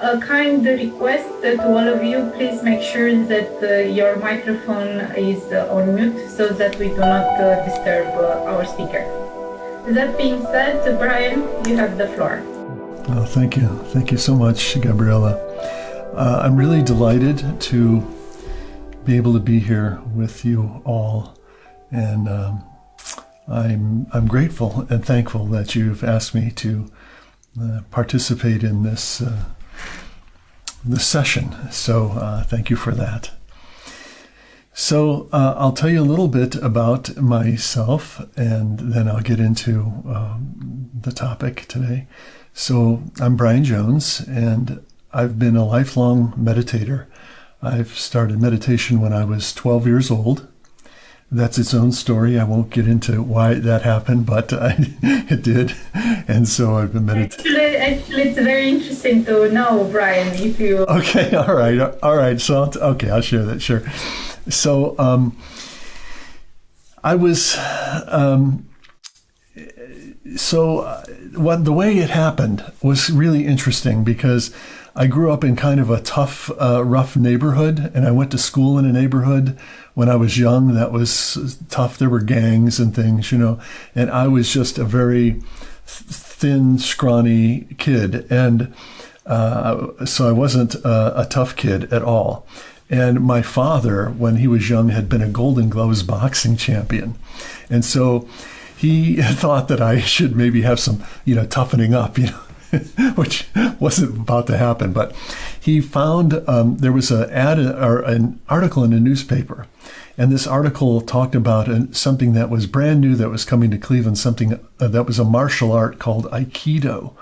a kind request to all of you, please make sure that your microphone is on mute so that we do not disturb our speaker. That being said, Brian, you have the floor. Oh, thank you. Thank you so much, Gabriella. I'm really delighted to be able to be here with you all. And I'm grateful and thankful that you've asked me to participate in this session. So thank you for that. So I'll tell you a little bit about myself, and then I'll get into the topic today. So I'm Brian Jones, and I've been a lifelong meditator. I've started meditation when I was 12 years old. That's its own story. I won't get into why that happened, but it did. And so I've been meditating. Actually, it's very interesting to know, Brian, if you... Okay, all right. So, I'll share that, sure. So I was... the way it happened was really interesting because I grew up in kind of a tough, rough neighborhood, and I went to school in a neighborhood when I was young that was tough. There were gangs and things, and I was just a very thin, scrawny kid, and so I wasn't a tough kid at all. And my father, when he was young, had been a Golden Gloves boxing champion, and so he thought that I should maybe have some, toughening up, which wasn't about to happen. But he found there was an article in a newspaper, and this article talked about something that was brand new that was coming to Cleveland, something that was a martial art called Aikido.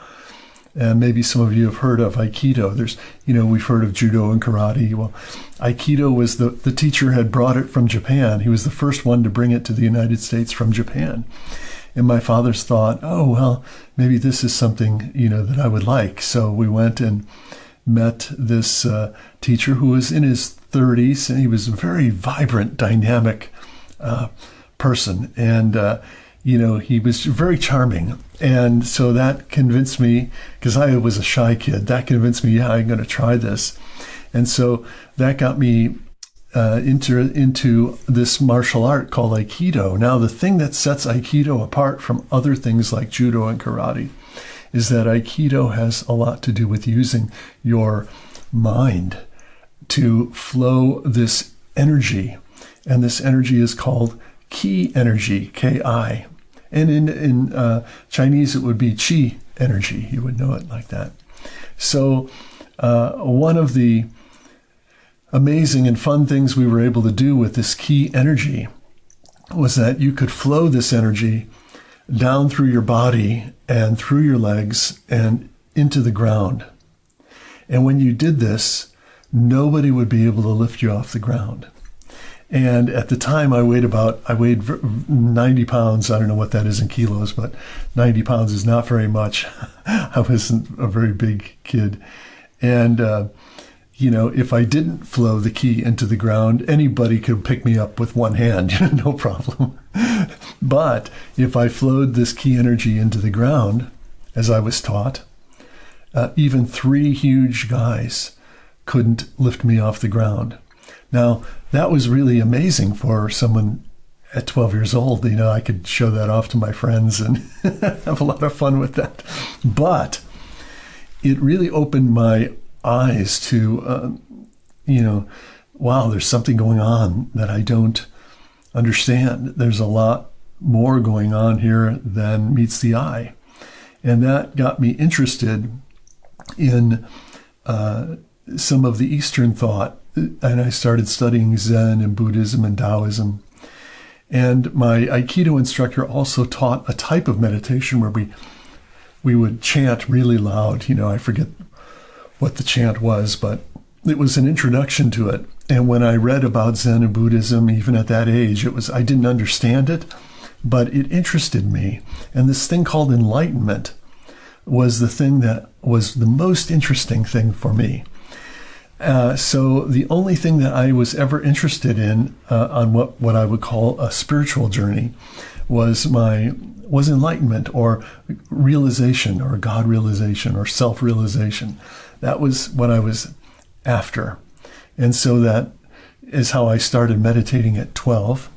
And maybe some of you have heard of Aikido. There's, we've heard of Judo and Karate. Well, Aikido was the teacher had brought it from Japan. He was the first one to bring it to the United States from Japan. And my father's thought, oh, well, maybe this is something, that I would like. So we went and met this teacher who was in his 30s, and he was a very vibrant, dynamic person. And, he was very charming. And so that convinced me, because I was a shy kid, that convinced me, yeah, I'm going to try this. And so that got me into this martial art called Aikido. Now, the thing that sets Aikido apart from other things like Judo and Karate is that Aikido has a lot to do with using your mind to flow this energy. And this energy is called Ki energy, Ki. And in Chinese, it would be Qi energy. You would know it like that. So one of the amazing and fun things we were able to do with this Ki energy was that you could flow this energy down through your body and through your legs and into the ground. And when you did this, nobody would be able to lift you off the ground. And at the time, I weighed 90 pounds. I don't know what that is in kilos, but 90 pounds is not very much. I wasn't a very big kid. And, if I didn't flow the Ki into the ground, anybody could pick me up with one hand, no problem. But if I flowed this Ki energy into the ground, as I was taught, even 3 huge guys couldn't lift me off the ground. Now, that was really amazing for someone at 12 years old. I could show that off to my friends and have a lot of fun with that. But it really opened my eyes to, wow, there's something going on that I don't understand. There's a lot more going on here than meets the eye. And that got me interested in some of the Eastern thought. And I started studying Zen and Buddhism and Taoism. And my Aikido instructor also taught a type of meditation where we would chant really loud. I forget what the chant was, but it was an introduction to it. And when I read about Zen and Buddhism, even at that age, I didn't understand it, but it interested me. And this thing called enlightenment was the thing that was the most interesting thing for me. So the only thing that I was ever interested in on what I would call a spiritual journey was enlightenment or realization or God realization or self-realization. that was what I was after. And so that is how I started meditating at 12.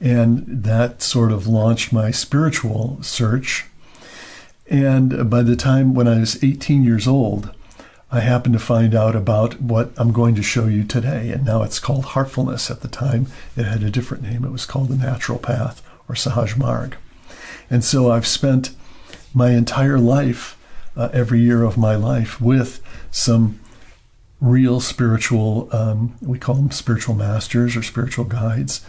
And that sort of launched my spiritual search. And by the time when I was 18 years old, I happened to find out about what I'm going to show you today. And now it's called Heartfulness. At the time, it had a different name. It was called the Natural Path, or Sahaj Marg. And so I've spent my entire life, every year of my life, with some real spiritual, we call them spiritual masters or spiritual guides,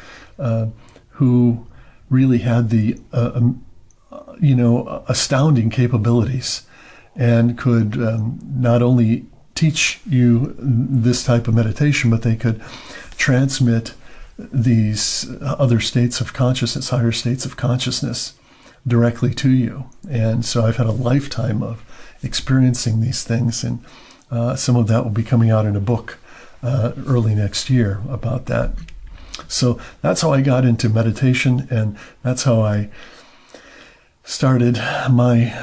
who really had the, astounding capabilities and could not only teach you this type of meditation, but they could transmit these other states of consciousness, higher states of consciousness, directly to you. And so I've had a lifetime of experiencing these things, and some of that will be coming out in a book early next year about that. So that's how I got into meditation, and that's how I started my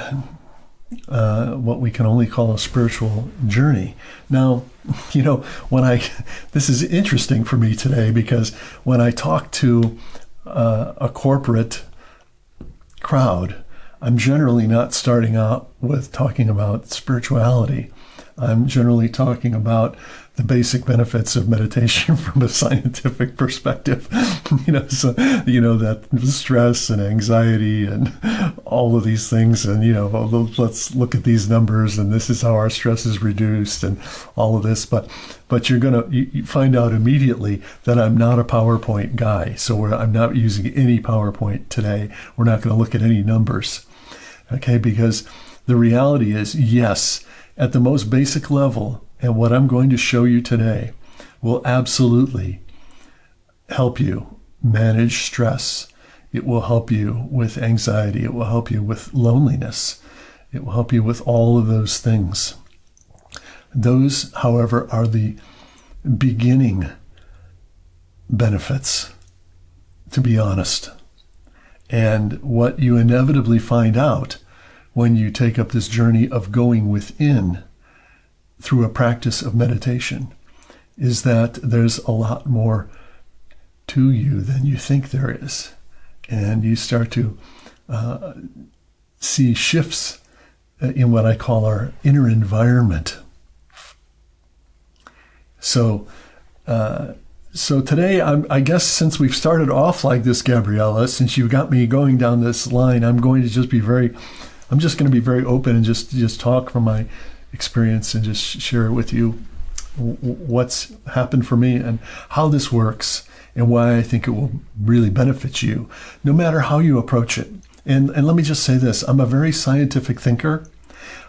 what we can only call a spiritual journey. Now, this is interesting for me today, because when I talk to a corporate crowd, I'm generally not starting out with talking about spirituality. I'm generally talking about the basic benefits of meditation from a scientific perspective. That stress and anxiety and all of these things, and let's look at these numbers, and this is how our stress is reduced, and all of this. But you find out immediately that I'm not a PowerPoint guy. So I'm not using any PowerPoint today. We're not going to look at any numbers, okay? Because the reality is, yes, at the most basic level, and what I'm going to show you today will absolutely help you manage stress. It will help you with anxiety. It will help you with loneliness. It will help you with all of those things. Those, however, are the beginning benefits, to be honest. And what you inevitably find out when you take up this journey of going within through a practice of meditation is that there's a lot more to you than you think there is. And you start to see shifts in what I call our inner environment. So today, I guess since we've started off like this, Gabriella, since you got me going down this line, I'm just going to be very open and just talk from my experience and just share with you what's happened for me and how this works and why I think it will really benefit you, no matter how you approach it. And let me just say this, I'm a very scientific thinker.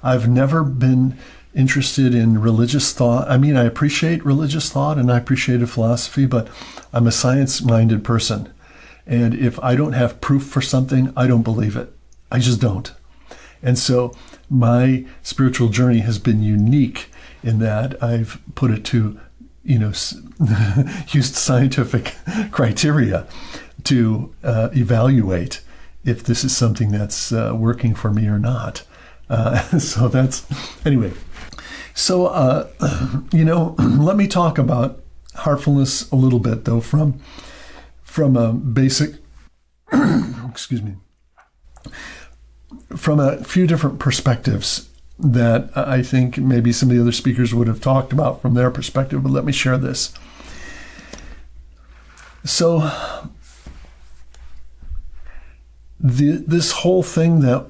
I've never been interested in religious thought. I mean, I appreciate religious thought and I appreciate philosophy, but I'm a science-minded person. And if I don't have proof for something, I don't believe it. I just don't. And so my spiritual journey has been unique in that I've put it to, used scientific criteria to evaluate if this is something that's working for me or not. So that's, anyway. So, let me talk about heartfulness a little bit, though, from a basic, excuse me, from a few different perspectives that I think maybe some of the other speakers would have talked about from their perspective, but let me share this. So this whole thing that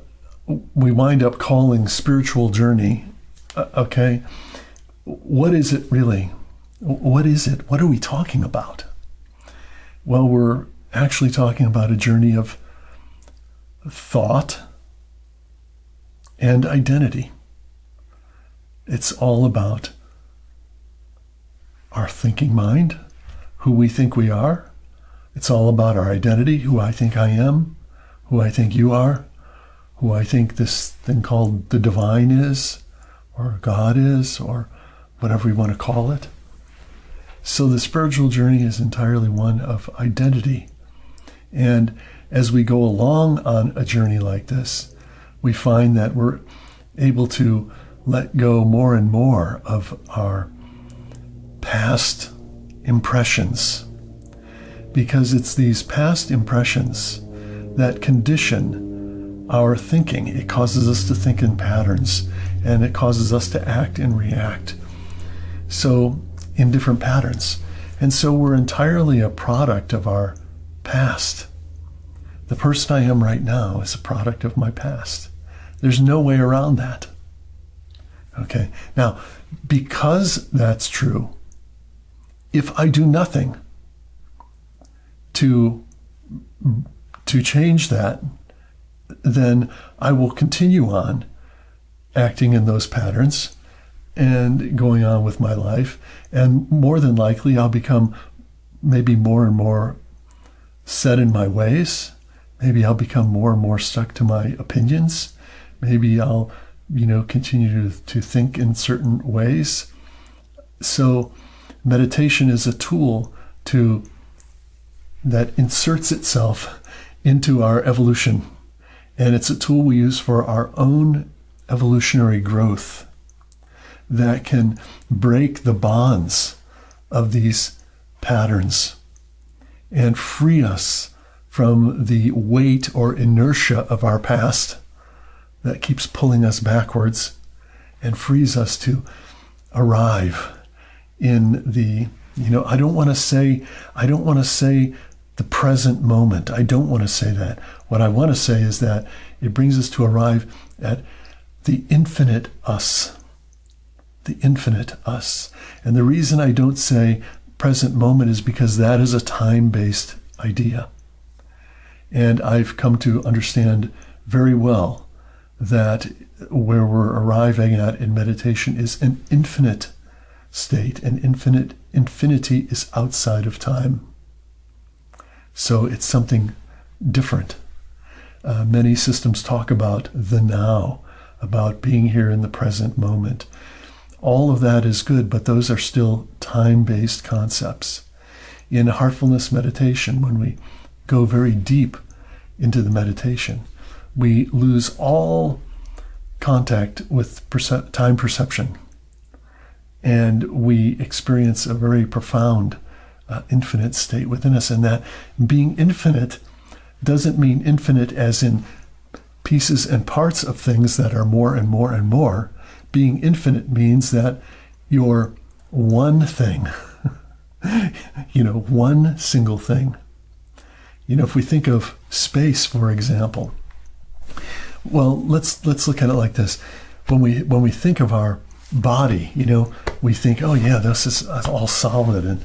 we wind up calling spiritual journey, okay, what is it really? What is it? What are we talking about? Well, we're actually talking about a journey of thought and identity. It's all about our thinking mind, who we think we are. It's all about our identity, who I think I am, who I think you are, who I think this thing called the divine is, or God is, or whatever we want to call it. So the spiritual journey is entirely one of identity. And as we go along on a journey like this, we find that we're able to let go more and more of our past impressions, because it's these past impressions that condition our thinking. It causes us to think in patterns, and it causes us to act and react in different patterns. And so we're entirely a product of our past. The person I am right now is a product of my past. There's no way around that. Okay. Now, because that's true, if I do nothing to change that, then I will continue on acting in those patterns and going on with my life. And more than likely, I'll become maybe more and more set in my ways. Maybe I'll become more and more stuck to my opinions. Maybe I'll, continue to think in certain ways. So meditation is a tool that inserts itself into our evolution. And it's a tool we use for our own evolutionary growth that can break the bonds of these patterns and free us from the weight or inertia of our past that keeps pulling us backwards, and frees us to arrive in the, I don't want to say the present moment. I don't want to say that. What I want to say is that it brings us to arrive at the infinite us. The infinite us. And the reason I don't say present moment is because that is a time-based idea. And I've come to understand very well that where we're arriving at in meditation is an infinite state, and infinity is outside of time. So it's something different. Many systems talk about the now, about being here in the present moment. All of that is good, but those are still time-based concepts. In Heartfulness Meditation, when we go very deep into the meditation, we lose all contact with time perception, and we experience a very profound infinite state within us. And that being infinite doesn't mean infinite as in pieces and parts of things that are more and more and more. Being infinite means that you're one thing, one single thing. If we think of space, for example, well, let's look at it like this. When we think of our body, we think, oh yeah, this is all solid, and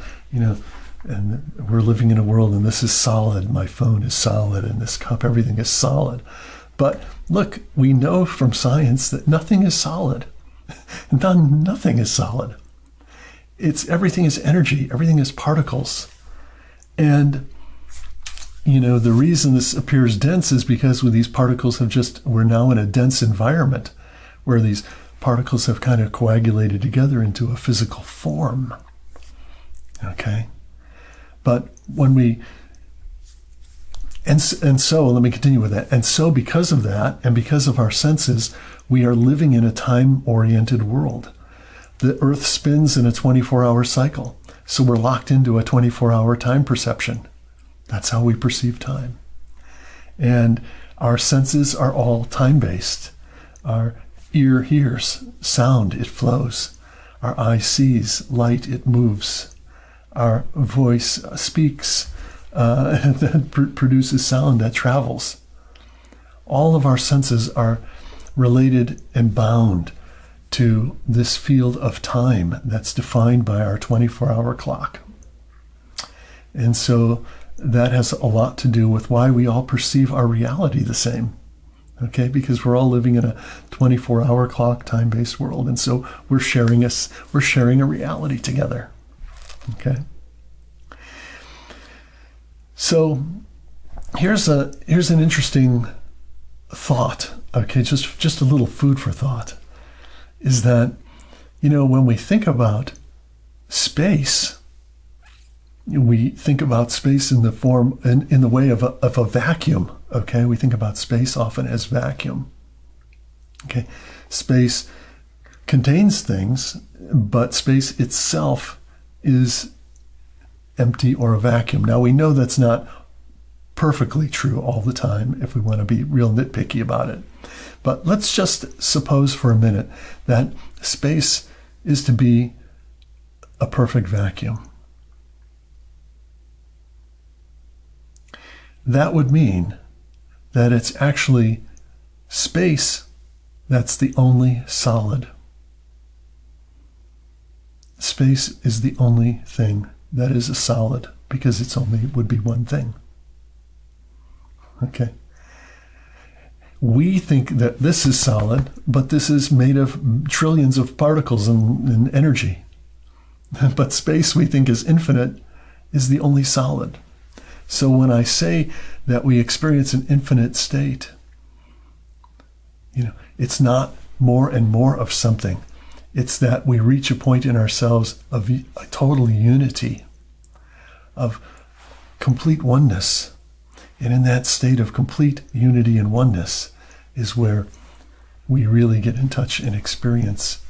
we're living in a world, and this is solid. My phone is solid, and this cup, everything is solid. But look, we know from science that nothing is solid. Nothing is solid. Everything is energy. Everything is particles. And the reason this appears dense is because with these particles we're now in a dense environment where these particles have kind of coagulated together into a physical form. Okay? But so let me continue with that. And so because of that, and because of our senses, we are living in a time-oriented world. The earth spins in a 24-hour cycle. So we're locked into a 24-hour time perception. That's how we perceive time. And our senses are all time-based. Our ear hears sound, it flows. Our eye sees light, it moves. Our voice speaks, that produces sound that travels. All of our senses are related and bound to this field of time that's defined by our 24-hour clock. And so that has a lot to do with why we all perceive our reality the same. Okay, because we're all living in a 24-hour clock time-based world, and so we're sharing a reality together. Okay. So here's an interesting thought. Okay, just a little food for thought is that when we think about space, we think about space in the form in the way of a vacuum. Okay, we think about space often as vacuum. Okay, space contains things, but space itself is empty or a vacuum. Now, we know that's not perfectly true all the time if we want to be real nitpicky about it. But let's just suppose for a minute that space is to be a perfect vacuum. That would mean that it's actually space that's the only solid. Space is the only thing that is a solid because it's only would be one thing. Okay. We think that this is solid, but this is made of trillions of particles and energy. But space we think is infinite is the only solid. So when I say that we experience an infinite state, it's not more and more of something. It's that we reach a point in ourselves of a total unity, of complete oneness. And in that state of complete unity and oneness is where we really get in touch and experience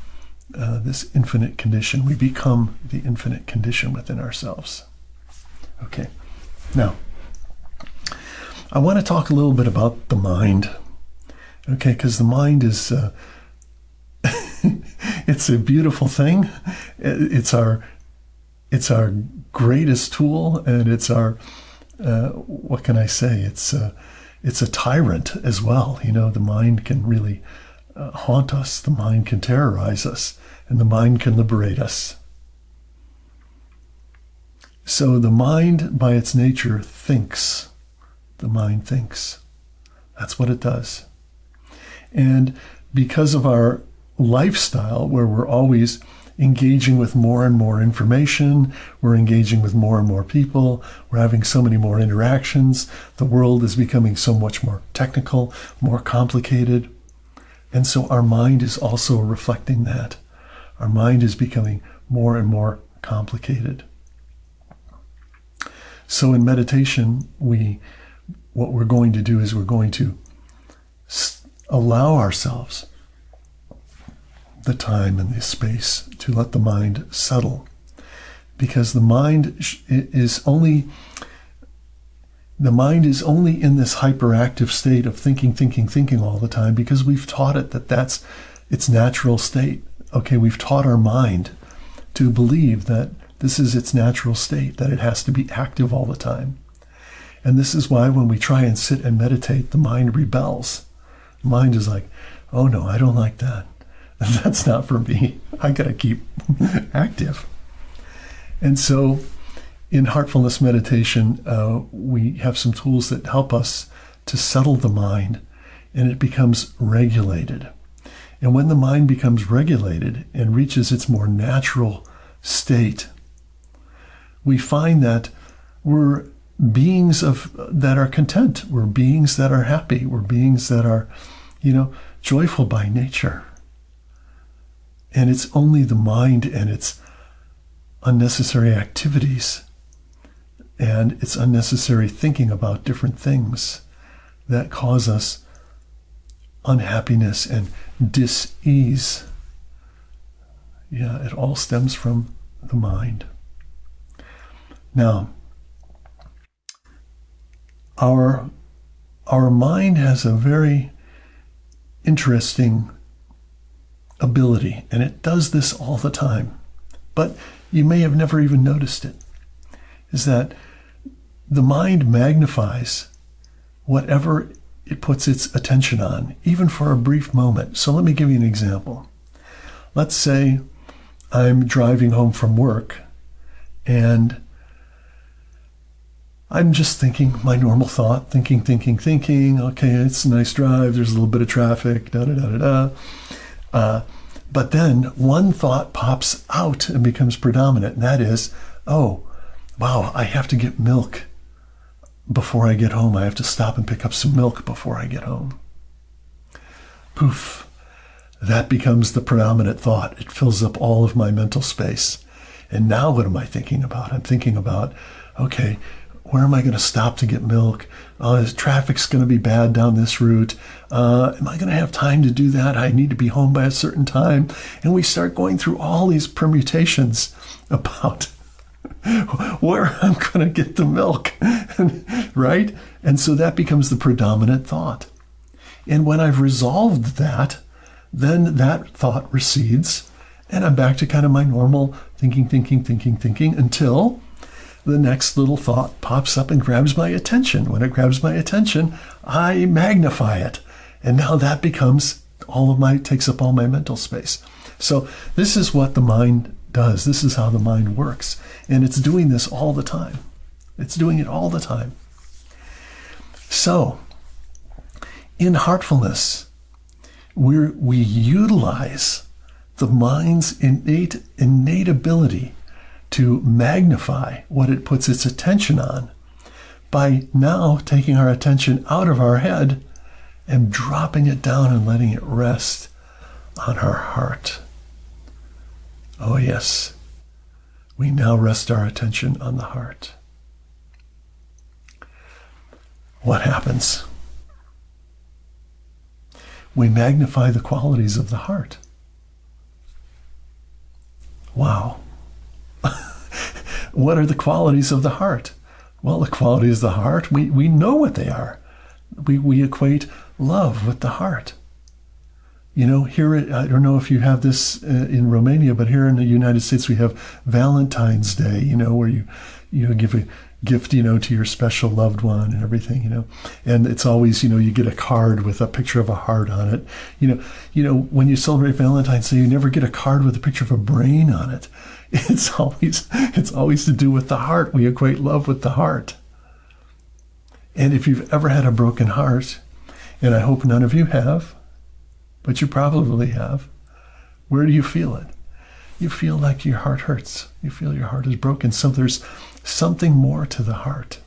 this infinite condition. We become the infinite condition within ourselves. Okay. Now, I want to talk a little bit about the mind. Okay, because the mind is it's a beautiful thing. It's our greatest tool, and it's our what can I say? It's a tyrant as well. The mind can really haunt us. The mind can terrorize us, and the mind can liberate us. So the mind, by its nature, thinks. The mind thinks. That's what it does. And because of our lifestyle, where we're always engaging with more and more information, we're engaging with more and more people, we're having so many more interactions, the world is becoming so much more technical, more complicated. And so our mind is also reflecting that. Our mind is becoming more and more complicated. So in meditation, what we're going to do is we're going to allow ourselves the time and the space to let the mind settle, because the mind is only in this hyperactive state of thinking all the time because we've taught it that that's its natural state. Okay, we've taught our mind to believe that this is its natural state, that it has to be active all the time. And this is why when we try and sit and meditate, the mind rebels. The mind is like, oh no, I don't like that. That's not for me. I gotta keep active. And so in Heartfulness Meditation, we have some tools that help us to settle the mind, and it becomes regulated. And when the mind becomes regulated and reaches its more natural state, we find that we're beings that are content. We're beings that are happy. We're beings that are, joyful by nature. And it's only the mind and its unnecessary activities and its unnecessary thinking about different things that cause us unhappiness and dis-ease. Yeah, it all stems from the mind. Now, our mind has a very interesting ability, and it does this all the time, but you may have never even noticed it, is that the mind magnifies whatever it puts its attention on, even for a brief moment. So let me give you an example. Let's say I'm driving home from work, and I'm just thinking my normal thought, thinking. Okay, it's a nice drive. There's a little bit of traffic, but then one thought pops out and becomes predominant, and that is, oh, wow, I have to get milk before I get home. I have to stop and pick up some milk before I get home. Poof, that becomes the predominant thought. It fills up all of my mental space. And now what am I thinking about? I'm thinking about, okay, Where am I going to stop to get milk? Traffic's going to be bad down this route. Am I going to have time to do that? I need to be home by a certain time. And we start going through all these permutations about where I'm going to get the milk, right? And so that becomes the predominant thought. And when I've resolved that, then that thought recedes, and I'm back to kind of my normal thinking until the next little thought pops up and grabs my attention. When it grabs my attention, I magnify it. And now that becomes takes up all my mental space. So this is what the mind does. This is how the mind works. And it's doing this all the time. It's doing it all the time. So, in heartfulness, we utilize the mind's innate ability to magnify what it puts its attention on by now taking our attention out of our head and dropping it down and letting it rest on our heart. Oh yes, we now rest our attention on the heart. What happens? We magnify the qualities of the heart. Wow. What are the qualities of the heart? Well, the qualities of the heart, we know what they are. We equate love with the heart. You know, here, I don't know if you have this in Romania, but here in the United States, we have Valentine's Day, you know, where you give a gift, you know, to your special loved one and everything, you know. And it's always, you know, you get a card with a picture of a heart on it. You know, when you celebrate Valentine's Day, you never get a card with a picture of a brain on it. It's always to do with the heart. We equate love with the heart. And if you've ever had a broken heart, and I hope none of you have, but you probably have, where do you feel it? You feel like your heart hurts. You feel your heart is broken. So there's something more to the heart.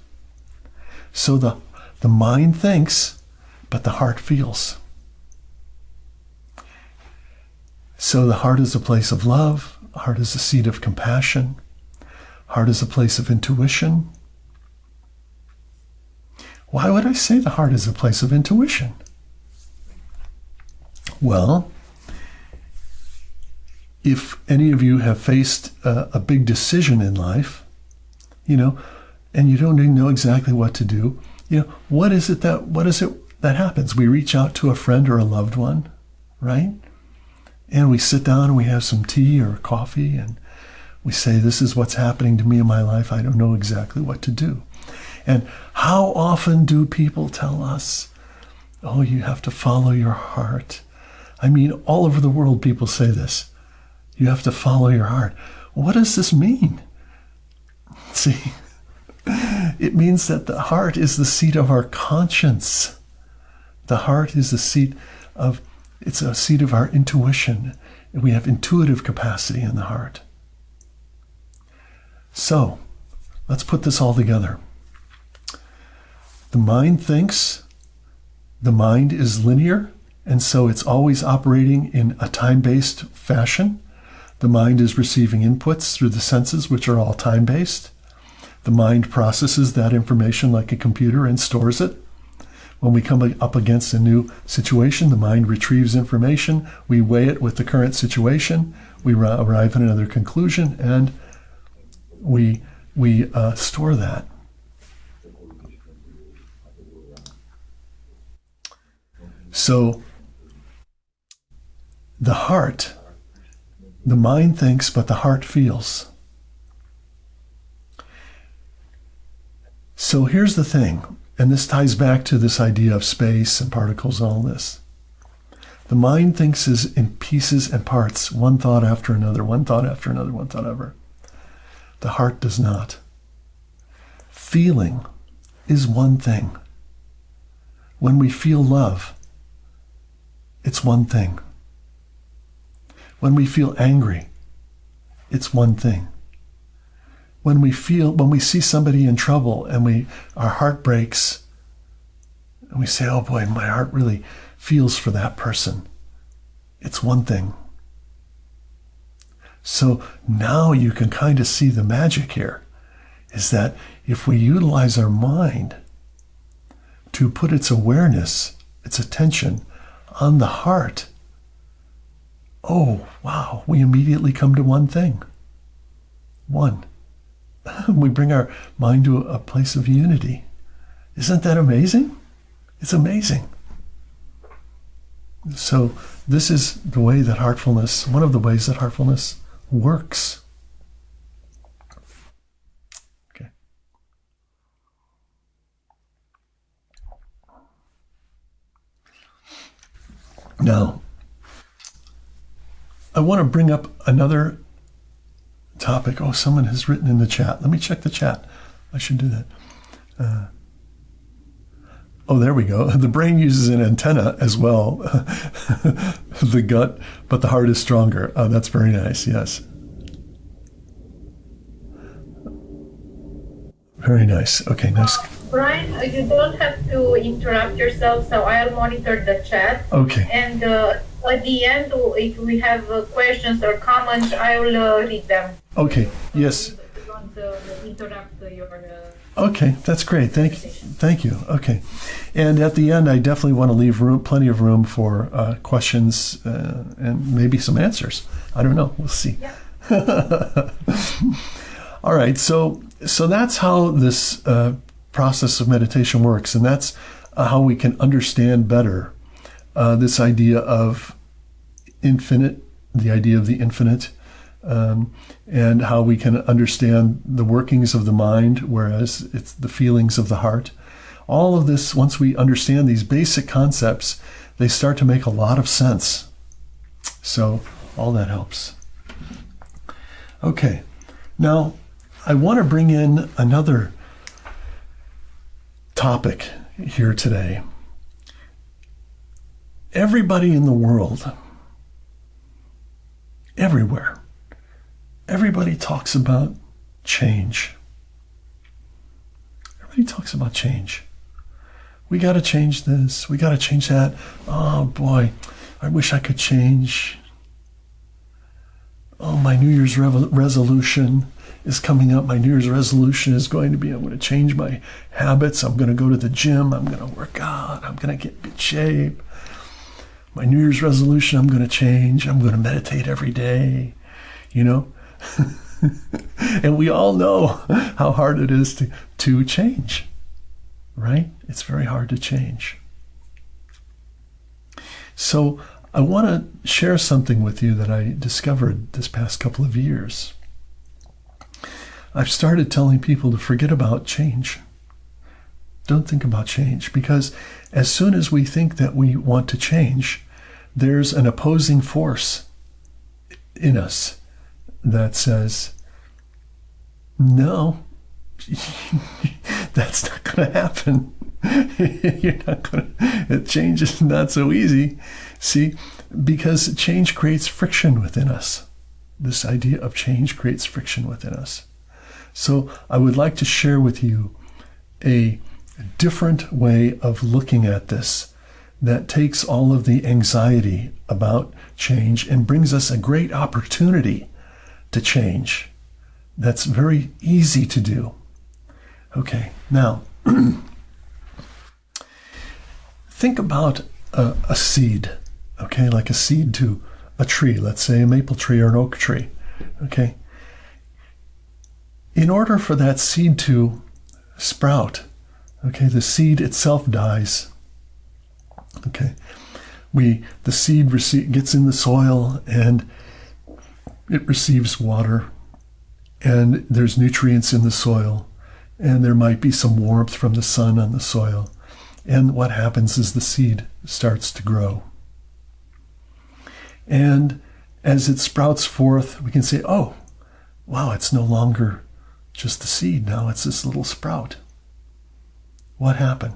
So the mind thinks, but the heart feels. So the heart is a place of love. Heart is a seat of compassion. Heart is a place of intuition. Why would I say the heart is a place of intuition? Well, if any of you have faced a big decision in life, you know, and you don't even know exactly what to do, you know, what is it that happens? We reach out to a friend or a loved one, right? And we sit down and we have some tea or coffee and we say, this is what's happening to me in my life. I don't know exactly what to do. And how often do people tell us, oh, you have to follow your heart? I mean, all over the world, people say this. You have to follow your heart. What does this mean? See, it means that the heart is the seat of our conscience. The heart is it's a seat of our intuition. We have intuitive capacity in the heart. So, let's put this all together. The mind thinks, the mind is linear, and so it's always operating in a time-based fashion. The mind is receiving inputs through the senses, which are all time-based. The mind processes that information like a computer and stores it. When we come up against a new situation, the mind retrieves information. We weigh it with the current situation. We arrive at another conclusion, and we store that. So the heart, the mind thinks, but the heart feels. So here's the thing, and this ties back to this idea of space and particles and all this. The mind thinks is in pieces and parts, one thought after another, one thought after another, one thought ever. The heart does not. Feeling is one thing. When we feel love, it's one thing. When we feel angry, it's one thing. When we see somebody in trouble and our heart breaks, and we say, oh boy, my heart really feels for that person, it's one thing. So now you can kind of see the magic here. is that if we utilize our mind to put its awareness, its attention on the heart, oh, wow, we immediately come to one thing. One. We bring our mind to a place of unity. Isn't that amazing? It's amazing. So this is the way that heartfulness, one of the ways that heartfulness works. Okay. Now, I want to bring up another topic. Oh, someone has written in the chat. Let me check the chat. I should do that. Oh, there we go. The brain uses an antenna as well. The gut, but the heart is stronger. Oh, that's very nice. Yes. Very nice. Okay, nice. Brian, you don't have to interrupt yourself, so I'll monitor the chat. Okay. And at the end, if we have questions or comments, I'll read them. Okay. Yes. Don't interrupt your. Okay, that's great. Thank you. Okay, and at the end, I definitely want to leave plenty of room for questions and maybe some answers. I don't know. We'll see. Yeah. All right. So that's how this process of meditation works, and that's how we can understand better this idea of infinite, the idea of the infinite. And how we can understand the workings of the mind, whereas it's the feelings of the heart. All of this, once we understand these basic concepts, they start to make a lot of sense. So all that helps. Okay, now I want to bring in another topic here today. Everybody in the world, everywhere, everybody talks about change. Everybody talks about change. We got to change this. We got to change that. Oh boy, I wish I could change. Oh, my New Year's resolution is coming up. My New Year's resolution is going to be, I'm going to change my habits. I'm going to go to the gym. I'm going to work out. I'm going to get in good shape. My New Year's resolution, I'm going to change. I'm going to meditate every day. You know? And we all know how hard it is to change, right? It's very hard to change. So I want to share something with you that I discovered this past couple of years. I've started telling people to forget about change. Don't think about change, because as soon as we think that we want to change, there's an opposing force in us that says, no, that's not going to happen. You're not going to, change is not so easy. See, because change creates friction within us. This idea of change creates friction within us. So I would like to share with you a different way of looking at this that takes all of the anxiety about change and brings us a great opportunity to change. That's very easy to do. Okay, now think about a seed, okay, like a seed to a tree, let's say a maple tree or an oak tree, okay? In order for that seed to sprout, okay, the seed itself dies, okay? The seed gets in the soil and it receives water, and there's nutrients in the soil, and there might be some warmth from the sun on the soil. And what happens is the seed starts to grow. And as it sprouts forth, we can say, oh, wow, it's no longer just the seed. Now it's this little sprout. What happened?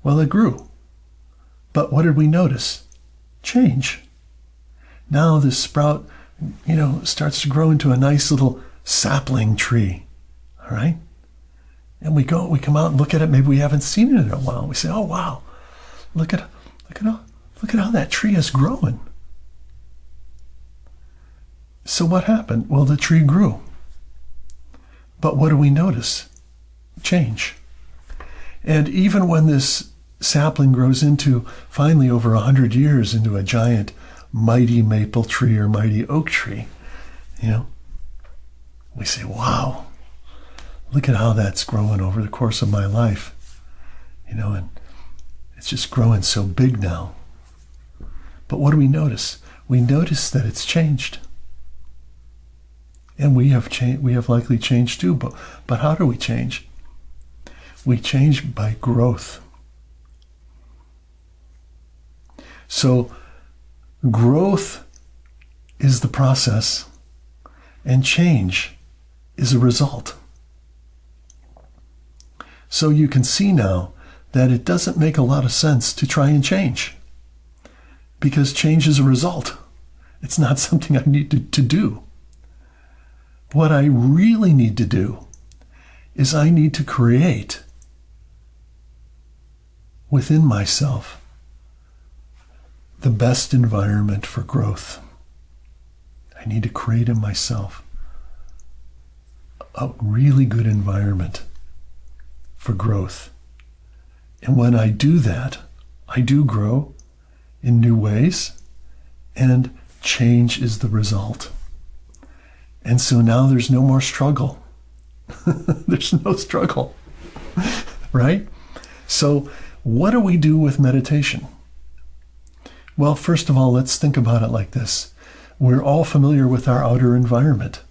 Well, it grew. But what did we notice? Change. Now this sprout, starts to grow into a nice little sapling tree. All right? And we come out and look at it. Maybe we haven't seen it in a while. We say, oh, wow, look at how that tree is growing. So what happened? Well, the tree grew. But what do we notice? Change. And even when this sapling grows into, finally over 100 years, into a giant, mighty maple tree or mighty oak tree, we say, wow, look at how that's growing over the course of my life. And it's just growing so big now. But what do we notice? We notice that it's changed. And we have likely changed too. But how do we change? We change by growth. So growth is the process, and change is a result. So you can see now that it doesn't make a lot of sense to try and change, because change is a result. It's not something I need to do. What I really need to do is I need to create within myself the best environment for growth. I need to create in myself a really good environment for growth. And when I do that, I do grow in new ways, and change is the result. And so now there's no more struggle. There's no struggle, right? So what do we do with meditation? Well, first of all, let's think about it like this. We're all familiar with our outer environment.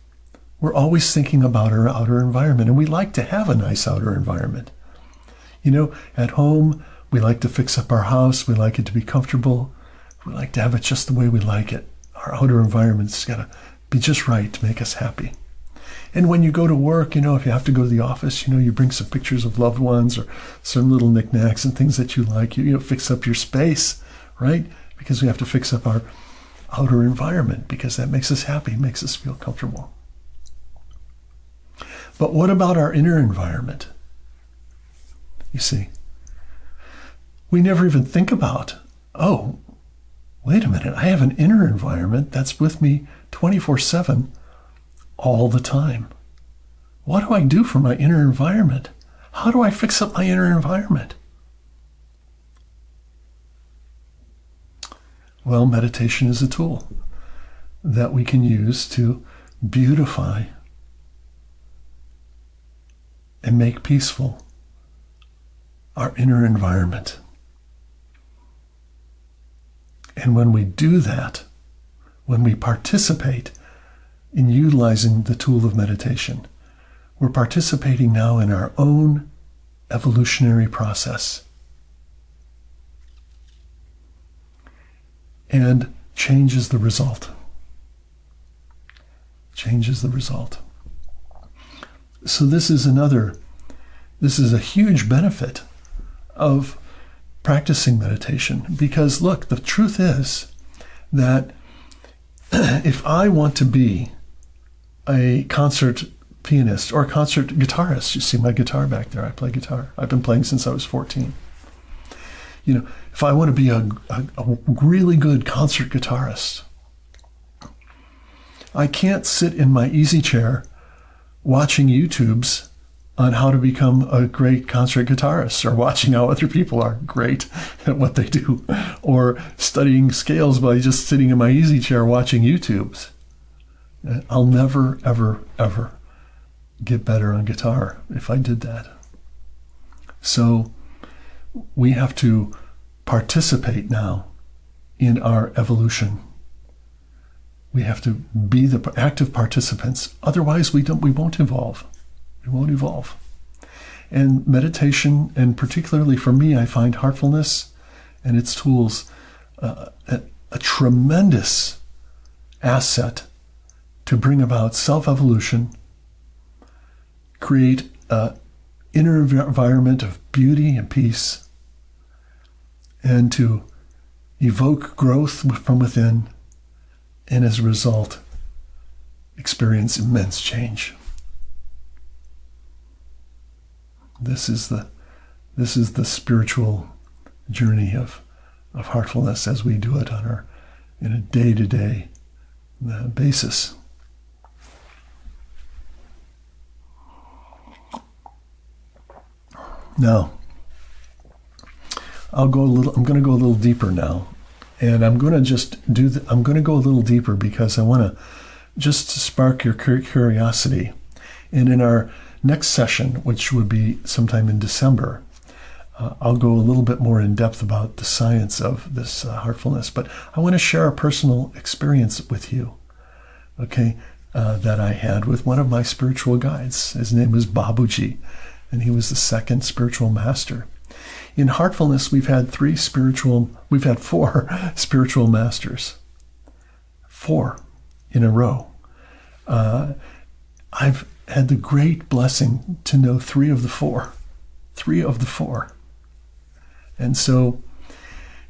We're always thinking about our outer environment, and we like to have a nice outer environment. At home, we like to fix up our house. We like it to be comfortable. We like to have it just the way we like it. Our outer environment's got to be just right to make us happy. And when you go to work, if you have to go to the office, you bring some pictures of loved ones or some little knickknacks and things that you like. You fix up your space, right? Because we have to fix up our outer environment, because that makes us happy, makes us feel comfortable. But what about our inner environment? You see, we never even think about, oh, wait a minute, I have an inner environment that's with me 24/7 all the time. What do I do for my inner environment? How do I fix up my inner environment? Well, meditation is a tool that we can use to beautify and make peaceful our inner environment. And when we do that, when we participate in utilizing the tool of meditation, we're participating now in our own evolutionary process. And change is the result. Change is the result. So this is a huge benefit of practicing meditation, because look, the truth is that if I want to be a concert pianist or a concert guitarist, you see my guitar back there, I play guitar. I've been playing since I was 14. If I want to be a really good concert guitarist, I can't sit in my easy chair watching YouTubes on how to become a great concert guitarist, or watching how other people are great at what they do, or studying scales by just sitting in my easy chair watching YouTubes. I'll never, ever, ever get better on guitar if I did that. So we have to participate now in our evolution. We have to be the active participants. Otherwise, we won't evolve. We won't evolve. And meditation, and particularly for me, I find heartfulness and its tools a tremendous asset to bring about self-evolution, create an inner environment of beauty and peace, and to evoke growth from within, and as a result, experience immense change. This is the spiritual journey of heartfulness as we do it in a day-to-day basis. Now, I'm going to go a little deeper now, and I'm going to go a little deeper because I want to just spark your curiosity. And in our next session, which would be sometime in December, I'll go a little bit more in depth about the science of this heartfulness. But I want to share a personal experience with you, okay, that I had with one of my spiritual guides. His name was Babuji, and he was the second spiritual master. In Heartfulness, we've had four spiritual masters. 4 in a row. I've had the great blessing to know 3 of the 4. 3 of the 4. And so,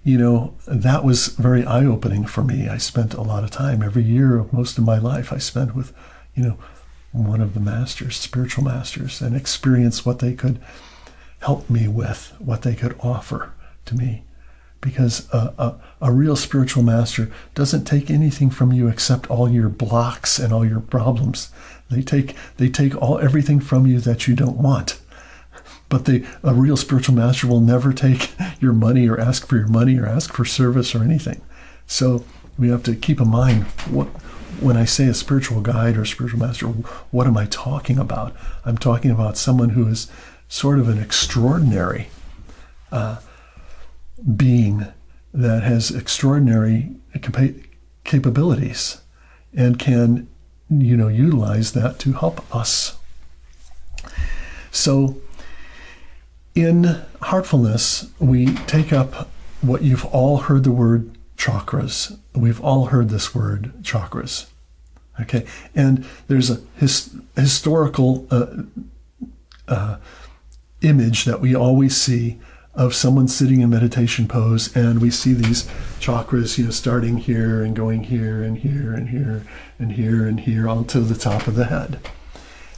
that was very eye-opening for me. I spent a lot of time every year, most of my life I spent with, one of the masters, spiritual masters, and experience what they could help me with, what they could offer to me. Because a real spiritual master doesn't take anything from you except all your blocks and all your problems. They take everything from you that you don't want. But a real spiritual master will never take your money or ask for your money or ask for service or anything. So we have to keep in mind, when I say a spiritual guide or spiritual master, what am I talking about? I'm talking about someone who is sort of an extraordinary being that has extraordinary capabilities and can, utilize that to help us. So in Heartfulness, we take up what you've all heard the word chakras. We've all heard this word chakras. Okay, and there's a historical image that we always see of someone sitting in meditation pose, and we see these chakras, starting here and going here and here and here and here and here onto the top of the head.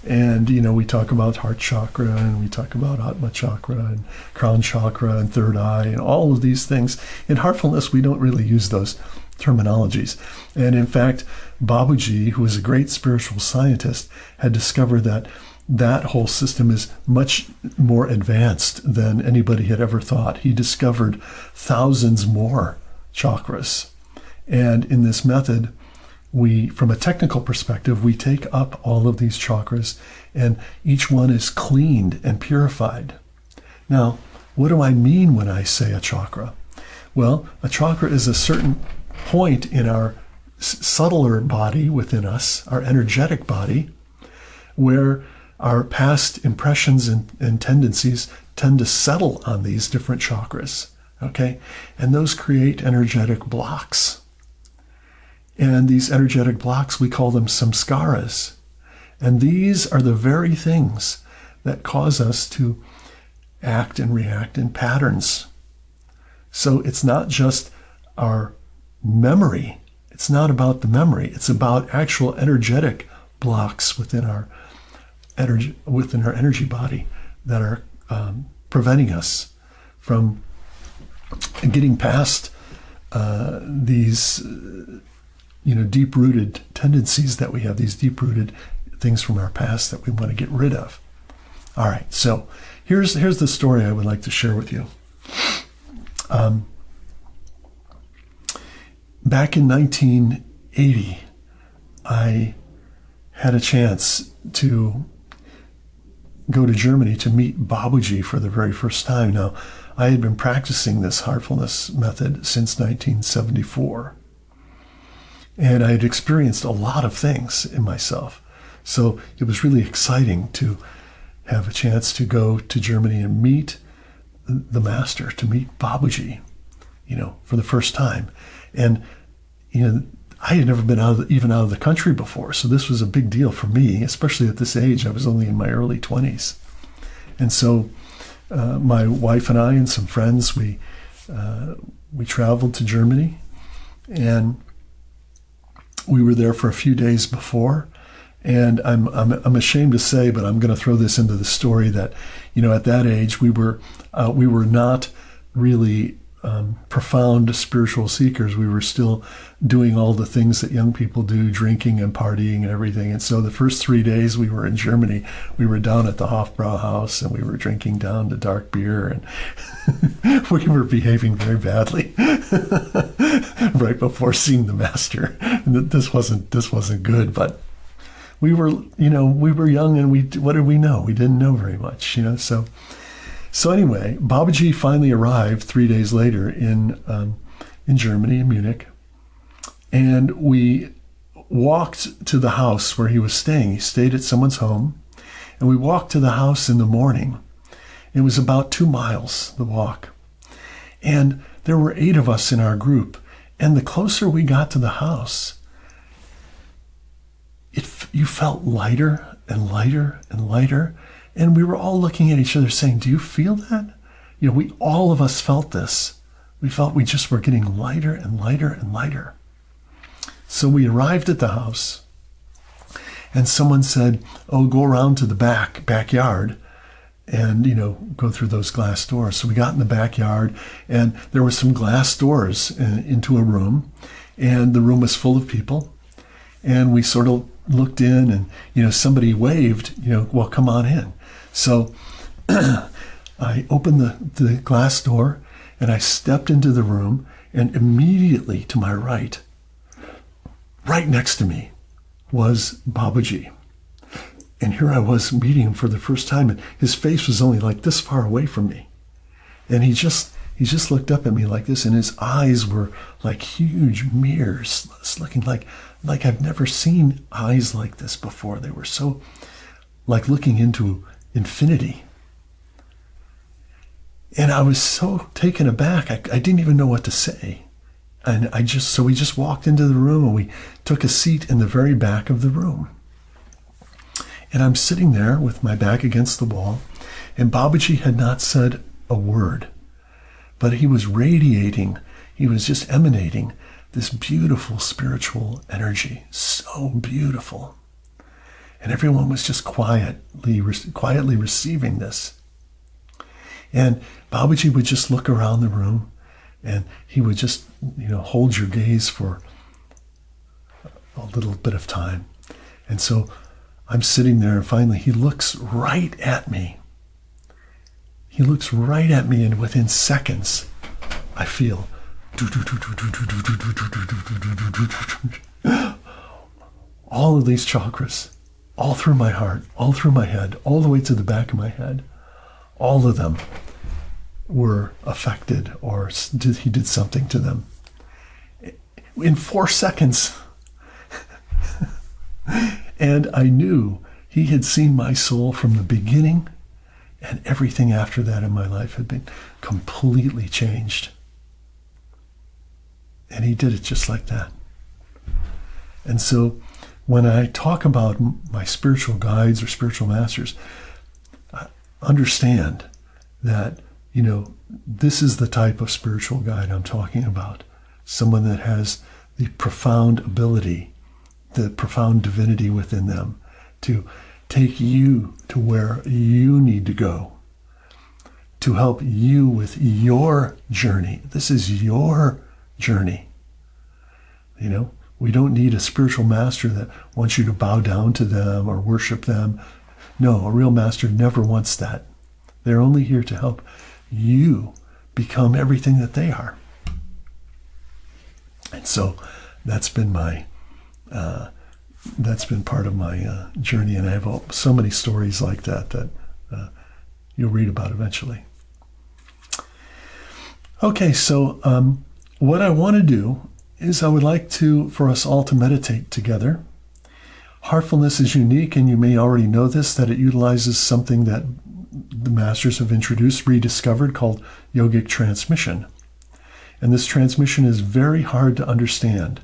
And, we talk about heart chakra, and we talk about Atma chakra, and crown chakra, and third eye, and all of these things. In Heartfulness, we don't really use those terminologies. And in fact, Babuji, who was a great spiritual scientist, had discovered that whole system is much more advanced than anybody had ever thought. He discovered thousands more chakras. And in this method, from a technical perspective, we take up all of these chakras, and each one is cleaned and purified. Now, what do I mean when I say a chakra? Well, a chakra is a certain point in our subtler body within us, our energetic body, where our past impressions and tendencies tend to settle on these different chakras, okay? And those create energetic blocks. And these energetic blocks, we call them samskaras. And these are the very things that cause us to act and react in patterns. So it's not just our memory. It's not about the memory. It's about actual energetic blocks within our energy body that are preventing us from getting past these deep-rooted tendencies that we have, these deep-rooted things from our past that we want to get rid of. All right, so here's the story I would like to share with you. Back in 1980, I had a chance to go to Germany to meet Babuji for the very first time. Now, I had been practicing this heartfulness method since 1974. And I had experienced a lot of things in myself. So it was really exciting to have a chance to go to Germany and meet the master, to meet Babuji, for the first time. And, I had never been even out of the country before. So this was a big deal for me, especially at this age. I was only in my early 20s. And so my wife and I and some friends, we traveled to Germany, and we were there for a few days before. And I'm ashamed to say, but I'm going to throw this into the story that, at that age we were not really profound spiritual seekers, we were still doing all the things that young people do, drinking and partying and everything. And so the first 3 days we were in Germany, we were down at the Hofbrauhaus and we were drinking down the dark beer, and we were behaving very badly right before seeing the master. And this wasn't good, but we were young, and what did we know? We didn't know very much, So anyway, Babaji finally arrived 3 days later in Germany, in Munich, and we walked to the house where he was staying. He stayed at someone's home, and we walked to the house in the morning. It was about 2 miles, the walk. And there were 8 of us in our group, and the closer we got to the house, you felt lighter and lighter and lighter. And we were all looking at each other saying, do you feel that? All of us felt this. We felt we just were getting lighter and lighter and lighter. So we arrived at the house, and someone said, oh, go around to the backyard and, go through those glass doors. So we got in the backyard, and there were some glass doors into a room, and the room was full of people. And we sort of looked in, and, somebody waved, well, come on in. So I opened the glass door, and I stepped into the room, and immediately to my right next to me, was Babaji. And here I was meeting him for the first time, and his face was only like this far away from me. And he just looked up at me like this, and his eyes were like huge mirrors, looking like I've never seen eyes like this before. They were so like looking into infinity. And I was so taken aback, I didn't even know what to say. And so we just walked into the room, and we took a seat in the very back of the room. And I'm sitting there with my back against the wall, and Babaji had not said a word, but he was radiating, he was just emanating this beautiful spiritual energy, so beautiful. And everyone was just quietly receiving this. And Babaji would just look around the room, and he would just, hold your gaze for a little bit of time. And so I'm sitting there, and finally he looks right at me. He looks right at me, and within seconds, I feel all of these chakras, all through my heart, all through my head, all the way to the back of my head. All of them were affected, or he did something to them. In 4 seconds. And I knew he had seen my soul from the beginning, and everything after that in my life had been completely changed. And he did it just like that. And so when I talk about my spiritual guides or spiritual masters, understand that, this is the type of spiritual guide I'm talking about. Someone that has the profound ability, the profound divinity within them to take you to where you need to go, to help you with your journey. This is your journey. We don't need a spiritual master that wants you to bow down to them or worship them. No, a real master never wants that. They're only here to help you become everything that they are. And so that's been part of my journey, and I have so many stories like that you'll read about eventually. Okay, so what I want to do is I would like for us all to meditate together. Heartfulness is unique, and you may already know this, that it utilizes something that the masters have introduced, rediscovered, called yogic transmission. And this transmission is very hard to understand.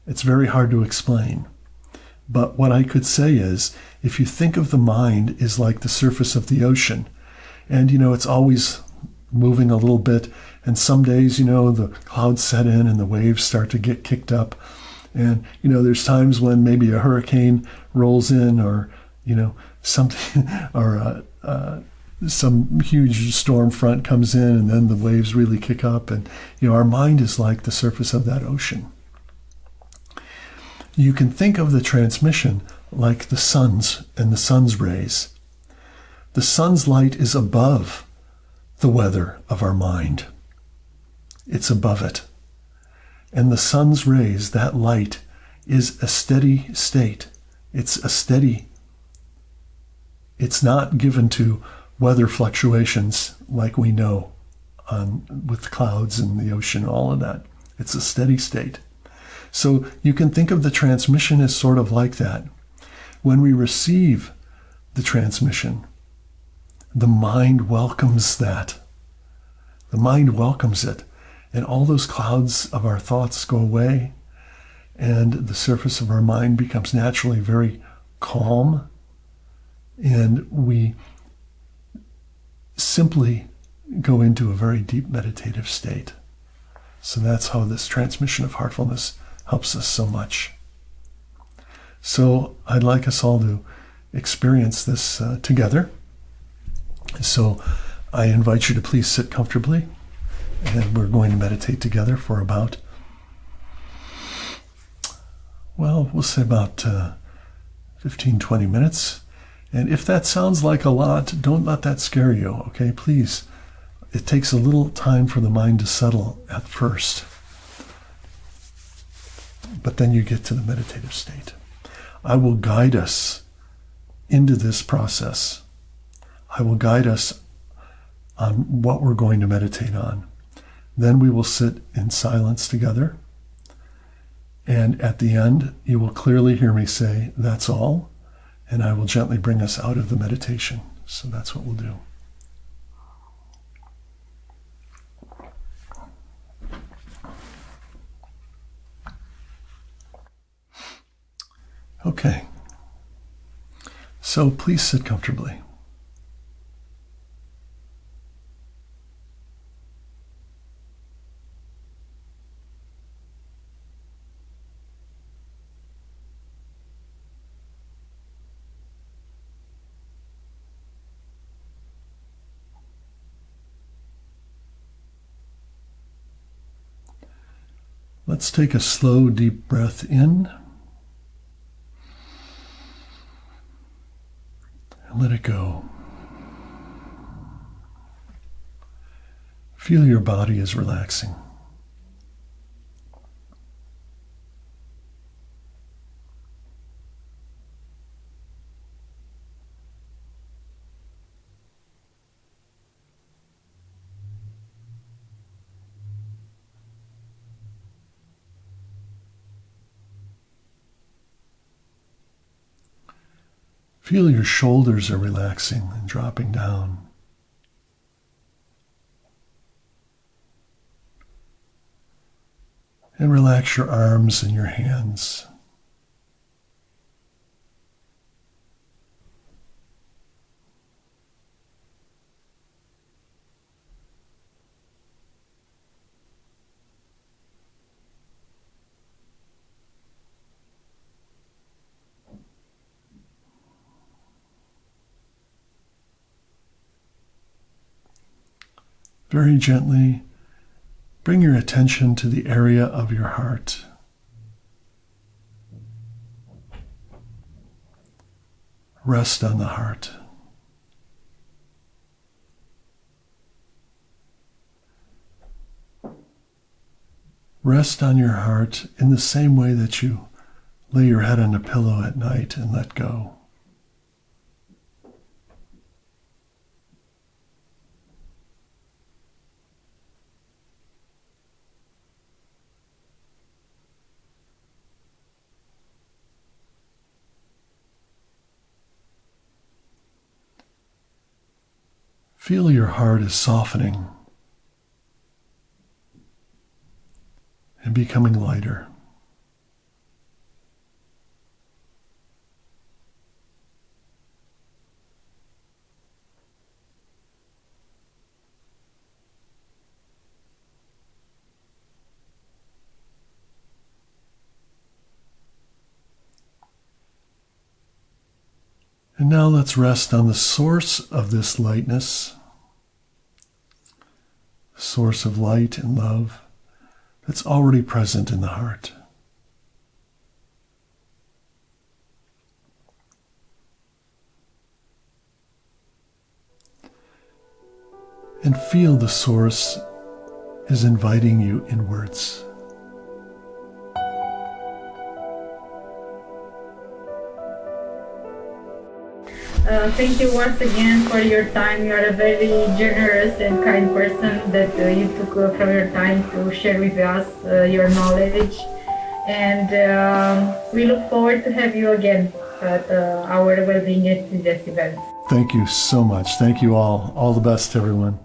It's very hard to explain. But what I could say is, if you think of the mind is like the surface of the ocean, and it's always moving a little bit, and some days, the clouds set in and the waves start to get kicked up, and there's times when maybe a hurricane rolls in, or something, or some huge storm front comes in and then the waves really kick up, and our mind is like the surface of that ocean. You can think of the transmission like the sun's and the sun's rays. The sun's light is above the weather of our mind. It's above it. And the sun's rays, that light, is a steady state. It's a steady. It's not given to weather fluctuations like we know with clouds and the ocean, all of that. It's a steady state. So you can think of the transmission as sort of like that. When we receive the transmission, the mind welcomes that. The mind welcomes it. And all those clouds of our thoughts go away, and the surface of our mind becomes naturally very calm, and we simply go into a very deep meditative state. So that's how this transmission of heartfulness helps us so much. So I'd like us all to experience this together. So I invite you to please sit comfortably, and we're going to meditate together for about, we'll say about 15, 20 minutes. And if that sounds like a lot, don't let that scare you, okay? Please. It takes a little time for the mind to settle at first, but then you get to the meditative state. I will guide us into this process. I will guide us on what we're going to meditate on. Then we will sit in silence together. And at the end, you will clearly hear me say, "That's all." And I will gently bring us out of the meditation. So that's what we'll do. Okay. So please sit comfortably. Let's take a slow, deep breath in. And let it go. Feel your body is relaxing. Feel your shoulders are relaxing and dropping down. And relax your arms and your hands. Very gently, bring your attention to the area of your heart. Rest on the heart. Rest on your heart in the same way that you lay your head on a pillow at night and let go. Feel your heart is softening and becoming lighter. And now let's rest on the source of this lightness, source of light and love that's already present in the heart. And feel the source is inviting you inwards. Thank you once again for your time. You are a very generous and kind person that you took from your time to share with us your knowledge. And we look forward to have you again at our Wellbeing Enthusiast event. Thank you so much. Thank you all. All the best, everyone.